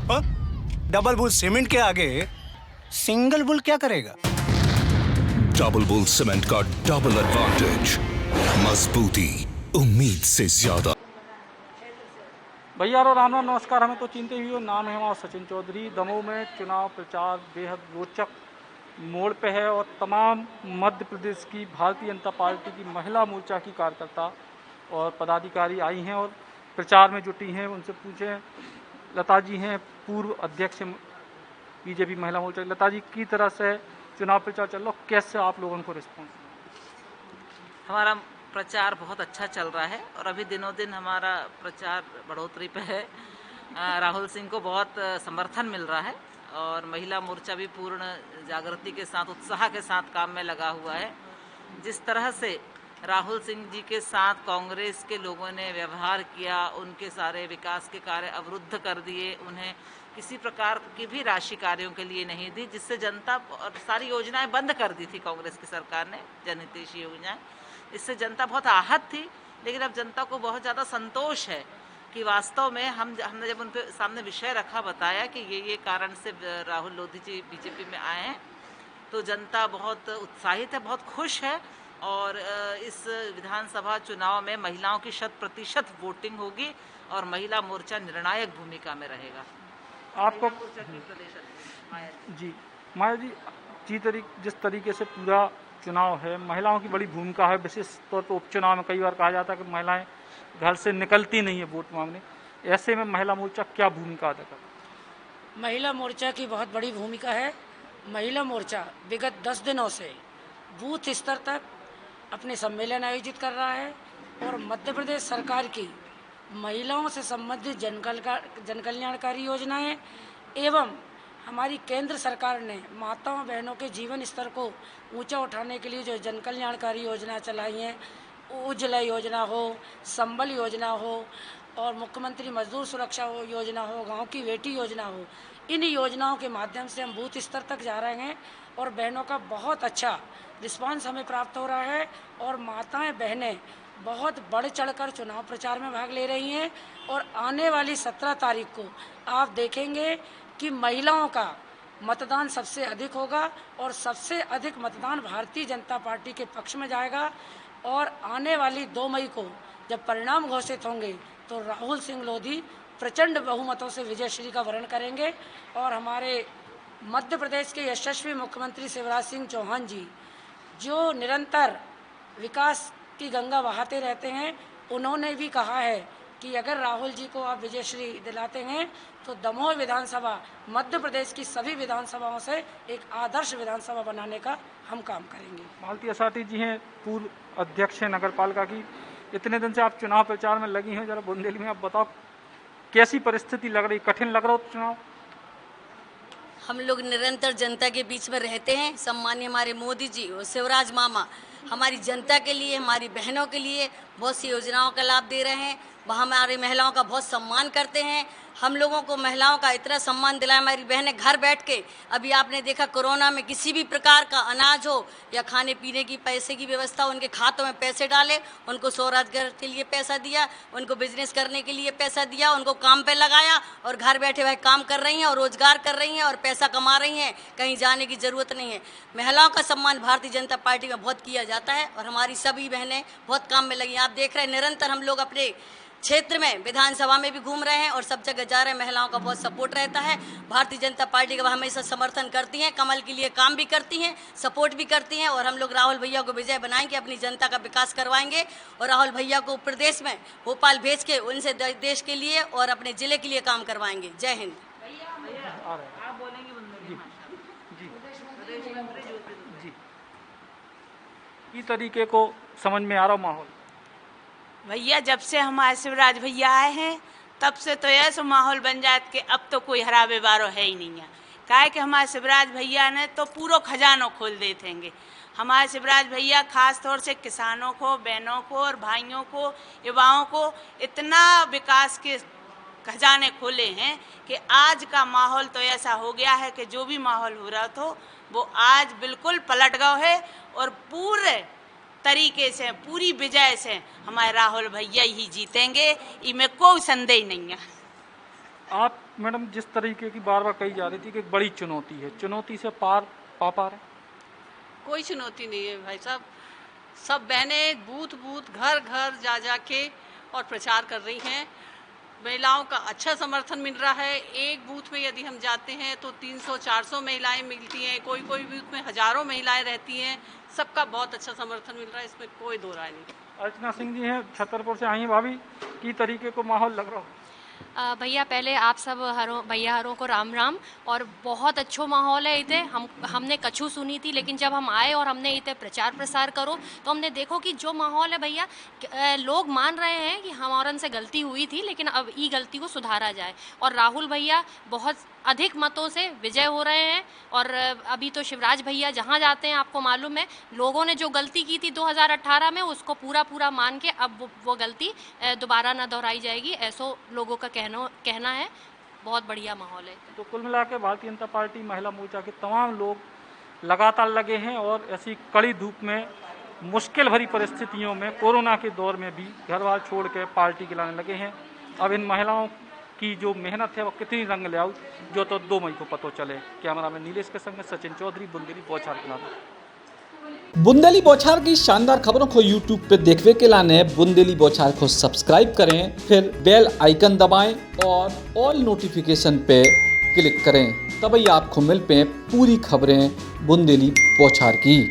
हाँ? Double bull cement के आगे सिंगल बुल क्या करेगा? डबल बुल सीमेंट का डबल एडवांटेज, मजबूती उम्मीद से ज्यादा। भैया और राम राम, नमस्कार। हमें तो चिंते हुई हो, नाम है हमारा सचिन चौधरी। दमोह में चुनाव प्रचार बेहद रोचक मोड़ पे है और तमाम मध्य प्रदेश की भारतीय जनता पार्टी की महिला मोर्चा की कार्यकर्ता और पदाधिकारी आई हैं और प्रचार में जुटी हैं। उनसे पूछें, लता जी हैं पूर्व अध्यक्ष बीजेपी महिला मोर्चा। लता जी, की तरह से चुनाव प्रचार चल रहा, कैसे आप लोगों को रिस्पॉन्स? हमारा प्रचार बहुत अच्छा चल रहा है और अभी दिनों दिन हमारा प्रचार बढ़ोतरी पे है। राहुल सिंह को बहुत समर्थन मिल रहा है और महिला मोर्चा भी पूर्ण जागृति के साथ, उत्साह के साथ काम में लगा हुआ है। जिस तरह से राहुल सिंह जी के साथ कांग्रेस के लोगों ने व्यवहार किया, उनके सारे विकास के कार्य अवरुद्ध कर दिए, उन्हें किसी प्रकार की भी राशि कार्यों के लिए नहीं दी, जिससे जनता और सारी योजनाएं बंद कर दी थी कांग्रेस की सरकार ने, जनहितैषी योजनाएं। इससे जनता बहुत आहत थी, लेकिन अब जनता को बहुत ज़्यादा संतोष है कि वास्तव में हमने जब उनके सामने विषय रखा, बताया कि ये कारण से राहुल लोधी जी बीजेपी में आए हैं, तो जनता बहुत उत्साहित है, बहुत खुश है। और इस विधानसभा चुनाव में महिलाओं की 100% वोटिंग होगी और महिला मोर्चा निर्णायक भूमिका में रहेगा। आपको जी माया जी, जिस तरीके से पूरा चुनाव है, महिलाओं की बड़ी भूमिका है। विशेष तौर पर उपचुनाव में कई बार कहा जाता है कि महिलाएं घर से निकलती नहीं है वोट मांगने। ऐसे में महिला मोर्चा क्या भूमिका अदा करता है? महिला मोर्चा की बहुत बड़ी भूमिका है। महिला मोर्चा विगत 10 दिनों से बूथ स्तर तक अपने सम्मेलन आयोजित कर रहा है और मध्य प्रदेश सरकार की महिलाओं से संबंधित जनकल्याणकारी योजनाएं एवं हमारी केंद्र सरकार ने माताओं बहनों के जीवन स्तर को ऊंचा उठाने के लिए जो जनकल्याणकारी योजना चलाई हैं, उज्ज्वला योजना हो, संबल योजना हो और मुख्यमंत्री मजदूर सुरक्षा योजना हो, गांव की बेटी योजना हो, इन योजनाओं के माध्यम से हम बूथ स्तर तक जा रहे हैं और बहनों का बहुत अच्छा रिस्पांस हमें प्राप्त हो रहा है और माताएं बहनें बहुत बढ़ चढ़कर चुनाव प्रचार में भाग ले रही हैं। और आने वाली 17 तारीख को आप देखेंगे कि महिलाओं का मतदान सबसे अधिक होगा और सबसे अधिक मतदान भारतीय जनता पार्टी के पक्ष में जाएगा। और आने वाली 2 मई को जब परिणाम घोषित होंगे तो राहुल सिंह लोधी प्रचंड बहुमतों से विजयश्री का वरण करेंगे। और हमारे मध्य प्रदेश के यशस्वी मुख्यमंत्री शिवराज सिंह चौहान जी, जो निरंतर विकास की गंगा बहाते रहते हैं, उन्होंने भी कहा है कि अगर राहुल जी को आप विजयश्री दिलाते हैं तो दमोह विधानसभा मध्य प्रदेश की सभी विधानसभाओं से एक आदर्श विधानसभा बनाने का हम काम करेंगे। मालती असाटी जी हैं पूर्व अध्यक्ष हैं नगर पालिका की। इतने दिन से आप चुनाव प्रचार में लगी हैं, जरा बुंदेली में आप बताओ कैसी परिस्थिति लग रही? कठिन लग रहा हो चुनाव? हम लोग निरंतर जनता के बीच में रहते हैं। सम्मान्य हमारे मोदी जी और शिवराज मामा हमारी जनता के लिए, हमारी बहनों के लिए बहुत सी योजनाओं का लाभ दे रहे हैं। वह हमारी महिलाओं का बहुत सम्मान करते हैं। हम लोगों को महिलाओं का इतना सम्मान दिलाया, हमारी बहनें घर बैठ के, अभी आपने देखा कोरोना में किसी भी प्रकार का अनाज हो या खाने पीने की पैसे की व्यवस्था, उनके खातों में पैसे डाले, उनको स्वरोजगार के लिए पैसा दिया, उनको बिजनेस करने के लिए पैसा दिया, उनको काम पे लगाया और घर बैठे वह काम कर रही हैं और रोजगार कर रही हैं और पैसा कमा रही हैं। कहीं जाने की ज़रूरत नहीं है। महिलाओं का सम्मान भारतीय जनता पार्टी में बहुत किया जाता है और हमारी सभी बहनें बहुत काम में लगी। आप देख रहे हैं निरंतर हम लोग अपने क्षेत्र में विधानसभा में भी घूम रहे हैं और सब जगह जा रहे हैं। महिलाओं का बहुत सपोर्ट रहता है। भारतीय जनता पार्टी का हमेशा समर्थन करती हैं, कमल के लिए काम भी करती हैं, सपोर्ट भी करती हैं और हम लोग राहुल भैया को विजय बनाएंगे, अपनी जनता का विकास करवाएंगे और राहुल भैया को प्रदेश में भोपाल भेज के उनसे देश के लिए और अपने जिले के लिए काम करवाएंगे। जय हिंद। इस तरीके को समझ में आ रहा माहौल? भैया, जब से हमारे शिवराज भैया आए हैं तब से तो ऐसा माहौल बन जाए कि अब तो कोई हराबे बारो है ही नहीं है। काहे कि हमारे शिवराज भैया ने तो पूरा खजानो खोल देंगे। हमारे शिवराज भैया खास तौर से किसानों को, बहनों को और भाइयों को, युवाओं को इतना विकास के खजाने खोले हैं कि आज का माहौल तो ऐसा हो गया है कि जो भी माहौल हो रहा था वो आज बिल्कुल पलट गया है और पूरे तरीके से, पूरी विजय से हमारे राहुल भैया ही जीतेंगे, इनमें कोई संदेह नहीं है। आप मैडम जिस तरीके की बार बार कही जा रही थी कि एक बड़ी चुनौती है, चुनौती से पार पा रहे हैं? कोई चुनौती नहीं है भाई साहब। सब बहनें बूथ बूथ घर घर जा जा के और प्रचार कर रही हैं। महिलाओं का अच्छा समर्थन मिल रहा है। एक बूथ में यदि हम जाते हैं तो 300-400 महिलाएं मिलती हैं, कोई कोई बूथ में हजारों महिलाएं रहती हैं। सबका बहुत अच्छा समर्थन मिल रहा है, इसमें कोई दो राय नहीं। अर्चना सिंह जी हैं, छतरपुर से आई हैं। भाभी, की तरीके को माहौल लग रहा हो? भैया पहले आप सब भैया हरों को राम राम। और बहुत अच्छो माहौल है इते। हमने कछु सुनी थी, लेकिन जब हम आए और हमने इते प्रचार प्रसार करो तो हमने देखो कि जो माहौल है भैया, लोग मान रहे हैं कि हमारन से गलती हुई थी, लेकिन अब ई गलती को सुधारा जाए। और राहुल भैया बहुत अधिक मतों से विजय हो रहे हैं। और अभी तो शिवराज भैया जहाँ जाते हैं, आपको मालूम है, लोगों ने जो गलती की थी 2018 में, उसको पूरा मान के अब वो गलती दोबारा ना दोहराई जाएगी, ऐसो लोगों का कहना है। बहुत बढ़िया माहौल है। तो कुल मिला के भारतीय जनता पार्टी महिला मोर्चा के तमाम लोग लगातार लगे हैं और ऐसी कड़ी धूप में, मुश्किल भरी परिस्थितियों में, कोरोना के दौर में भी घर बार छोड़ के पार्टी के लाने लगे हैं। अब इन महिलाओं की जो मेहनत है वो कितनी रंग ले आऊ, जो तो 2 मई को पता चले। कैमरामैन नीलेश के संग में सचिन चौधरी, बुंदेली बौछार के नाम। बुंदेली बौछार की शानदार खबरों को यूट्यूब पे देखने के लाने बुंदेली बौछार को सब्सक्राइब करें, फिर बेल आइकन दबाएं और ऑल नोटिफिकेशन पे क्लिक करें। तभी आपको मिल पे पूरी खबरें बुंदेली बौछार की।